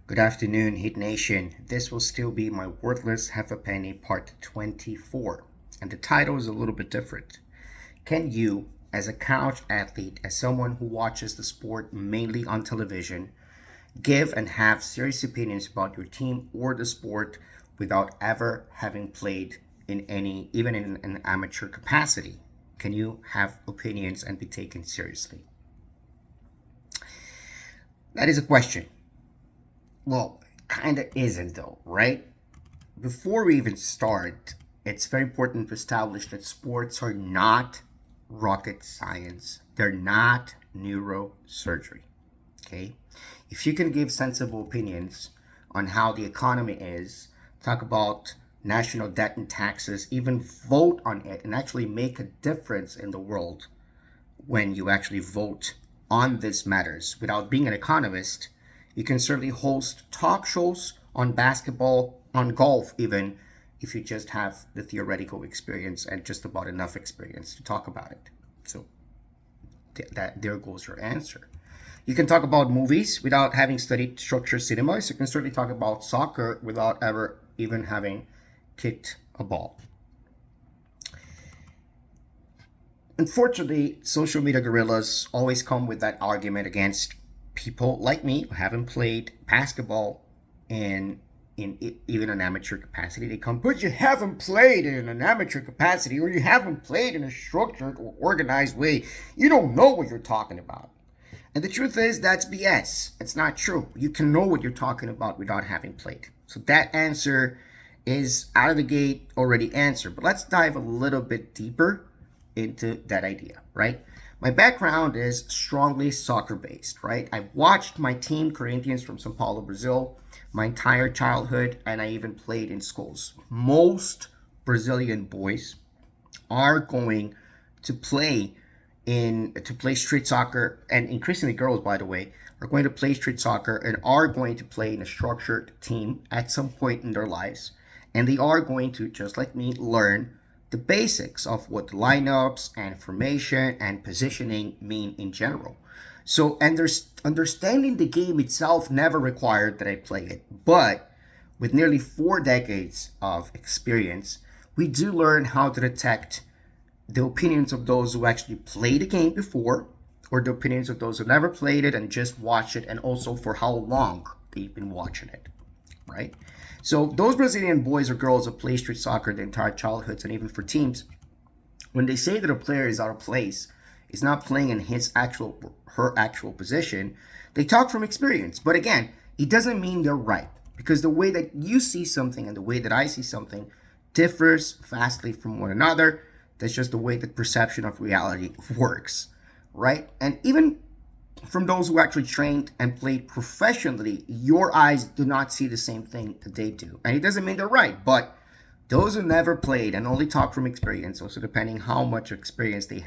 Good afternoon, Heat Nation. This will still be my Worthless Half a Penny Part 24. And the title is a little bit different. Can you, as a couch athlete, as someone who watches the sport mainly on television, give and have serious opinions about your team or the sport without ever having played in any, even in an amateur capacity? Can you have opinions and be taken seriously? That is a question. Well, kind of isn't though, right? Before we even start, it's very important to establish that sports are not rocket science. They're not neurosurgery. Okay? If you can give sensible opinions on how the economy is, talk about national debt and taxes, even vote on it and actually make a difference in the world when you actually vote on these matters without being an economist, you can certainly host talk shows on basketball, on golf, even if you just have the theoretical experience and just about enough experience to talk about it. So that there goes your answer. You can talk about movies without having studied structured cinema. So you can certainly talk about soccer without ever even having kicked a ball. Unfortunately, social media gorillas always come with that argument against people like me who haven't played basketball in even an amateur capacity. They come, but you haven't played in an amateur capacity, or you haven't played in a structured or organized way. You don't know what you're talking about. And the truth is, that's BS. It's not true. You can know what you're talking about without having played. So that answer is out of the gate already answered. But let's dive a little bit deeper into that idea, right? My background is strongly soccer based, right? I watched my team, Corinthians from Sao Paulo, Brazil, my entire childhood, and I even played in schools. Most Brazilian boys are going to play street soccer, and increasingly girls, by the way, are going to play street soccer and are going to play in a structured team at some point in their lives. And they are going to, just like me, learn the basics of what lineups and formation and positioning mean in general. So, and there's understanding the game itself never required that I play it, but with nearly 4 decades of experience, we do learn how to detect the opinions of those who actually played the game before, or the opinions of those who never played it and just watched it, and also for how long they've been watching it, right? So those Brazilian boys or girls who play street soccer their entire childhoods and even for teams, when they say that a player is out of place, is not playing in her actual position, they talk from experience. But again, it doesn't mean they're right, because the way that you see something and the way that I see something differs vastly from one another. That's just the way that perception of reality works, right? And even from those who actually trained and played professionally, your eyes do not see the same thing that they do. And it doesn't mean they're right, but those who never played and only talk from experience, also depending how much experience they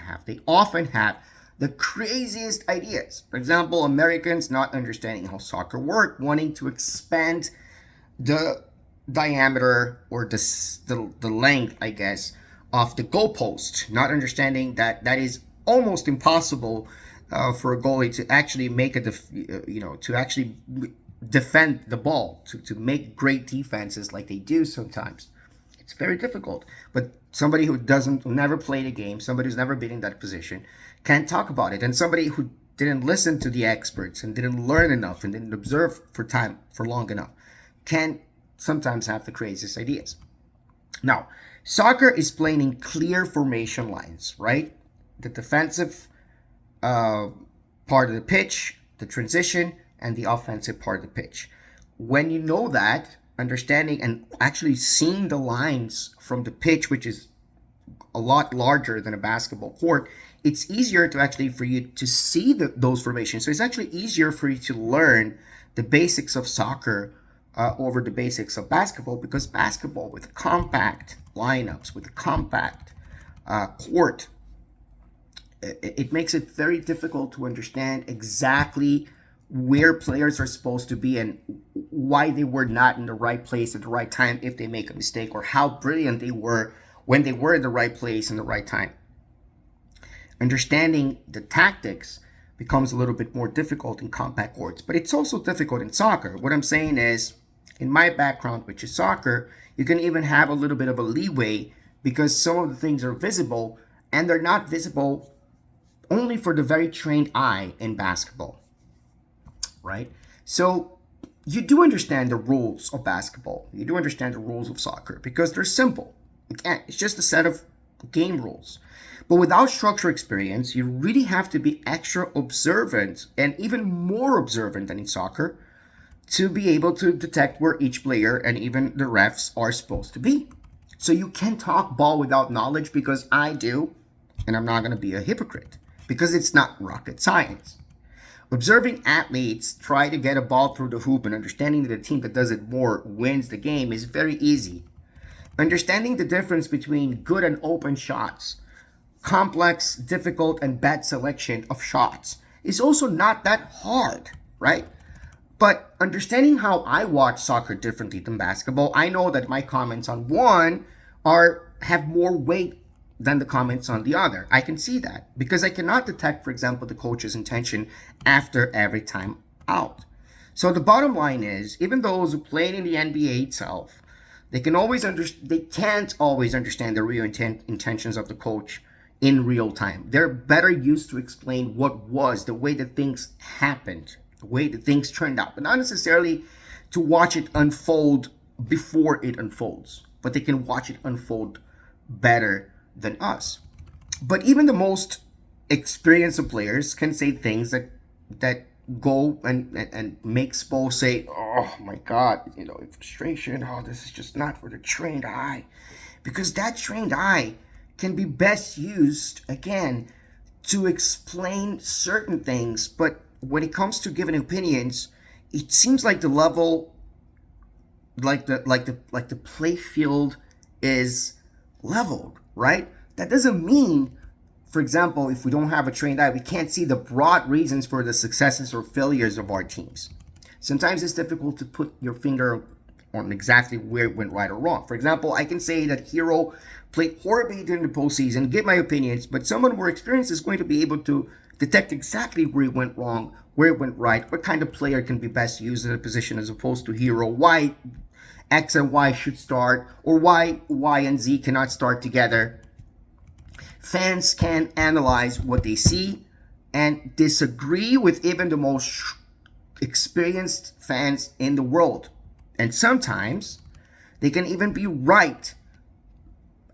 often have the craziest ideas. For example, Americans not understanding how soccer works, wanting to expand the diameter or the length, I guess, of the goalpost, not understanding that that is almost impossible for a goalie to actually make to actually defend the ball, to make great defenses like they do sometimes. It's very difficult. But somebody who never played a game, somebody who's never been in that position, can't talk about it. And somebody who didn't listen to the experts and didn't learn enough and didn't observe for long enough can sometimes have the craziest ideas. Now, soccer is playing in clear formation lines, right? The defensive part of the pitch, the transition, and the offensive part of the pitch. When you know that, understanding and actually seeing the lines from the pitch, which is a lot larger than a basketball court, it's easier to actually for you to see those formations. So it's actually easier for you to learn the basics of soccer over the basics of basketball, because basketball with compact lineups, with a compact court, it makes it very difficult to understand exactly where players are supposed to be and why they were not in the right place at the right time if they make a mistake, or how brilliant they were when they were in the right place in the right time. Understanding the tactics becomes a little bit more difficult in compact courts, but it's also difficult in soccer. What I'm saying is, in my background, which is soccer, you can even have a little bit of a leeway because some of the things are visible and they're not visible only for the very trained eye in basketball, right? So you do understand the rules of basketball. You do understand the rules of soccer because they're simple. Again, it's just a set of game rules. But without structure experience, you really have to be extra observant and even more observant than in soccer to be able to detect where each player and even the refs are supposed to be. So you can talk ball without knowledge because I do, and I'm not going to be a hypocrite because it's not rocket science. Observing athletes try to get a ball through the hoop and understanding that the team that does it more wins the game is very easy. Understanding the difference between good and open shots, complex, difficult, and bad selection of shots is also not that hard, right? But understanding how I watch soccer differently than basketball, I know that my comments on one have more weight than the comments on the other. I can see that because I cannot detect, for example, the coach's intention after every time out. So the bottom line is, even those who played in the NBA itself, they can't always understand the real intentions of the coach in real time. They're better used to explain what was the way that things happened, the way that things turned out, but not necessarily to watch it unfold before it unfolds, but they can watch it unfold better than us. But even the most experienced players can say things that go and make Spo say, oh my God, frustration, oh, this is just not for the trained eye. Because that trained eye can be best used, again, to explain certain things, but when it comes to giving opinions, it seems like the level, like the play field is leveled, right? That doesn't mean, for example, if we don't have a trained eye, we can't see the broad reasons for the successes or failures of our teams. Sometimes it's difficult to put your finger on exactly where it went right or wrong. For example, I can say that Hero played horribly during the postseason, give my opinions, but someone more experienced is going to be able to detect exactly where it went wrong, where it went right, what kind of player can be best used in a position as opposed to Hero, why X and Y should start, or why Y and Z cannot start together. Fans can analyze what they see and disagree with even the most experienced fans in the world. And sometimes they can even be right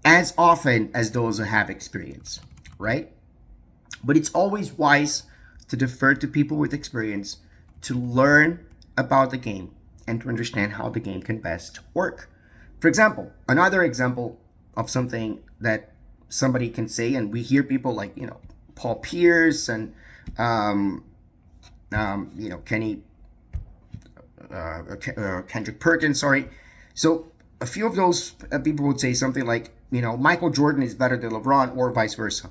as often as those who have experience, right? But it's always wise to defer to people with experience to learn about the game and to understand how the game can best work. For example, another example of something that somebody can say, and we hear people like, Paul Pierce and, Kenny, Kendrick Perkins, sorry. So a few of those people would say something like, Michael Jordan is better than LeBron or vice versa.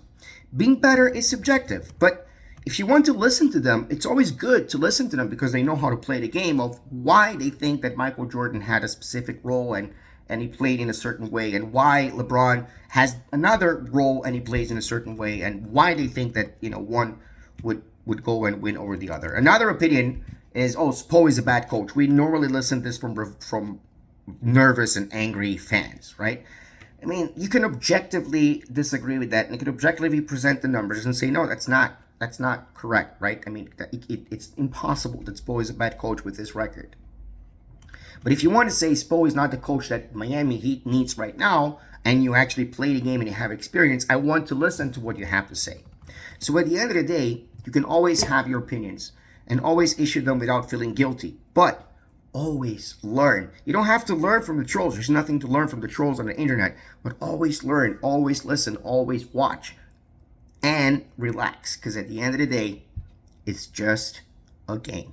Being better is subjective, but if you want to listen to them, it's always good to listen to them because they know how to play the game of why they think that Michael Jordan had a specific role and he played in a certain way, and why LeBron has another role and he plays in a certain way, and why they think that one would go and win over the other. Another opinion is, Spo is a bad coach. We normally listen to this from nervous and angry fans, right? I mean, you can objectively disagree with that, and you can objectively present the numbers and say, no, that's not correct, right? I mean, it's impossible that Spo is a bad coach with this record. But if you want to say Spo is not the coach that Miami Heat needs right now, and you actually play the game and you have experience, I want to listen to what you have to say. So at the end of the day, you can always have your opinions and always issue them without feeling guilty. But always learn. You don't have to learn from the trolls. There's nothing to learn from the trolls on the internet. But always learn, always listen, always watch. And relax. Because at the end of the day, it's just a game.